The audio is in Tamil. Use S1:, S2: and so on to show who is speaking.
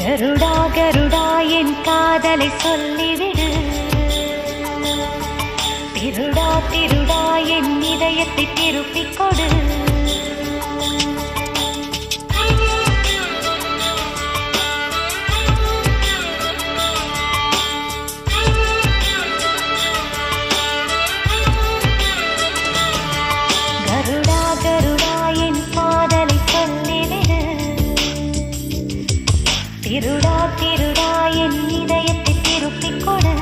S1: கருடா கருடா என் காதலை சொல்லிவிடு. திருடா திருடா என் இதயத்தை திருப்பிக் கொடு. கருடா கருடா என் காதலை சொல்லிவிடு. திருடா திருடா என் இதயத்தை திருப்பிக் கொடு.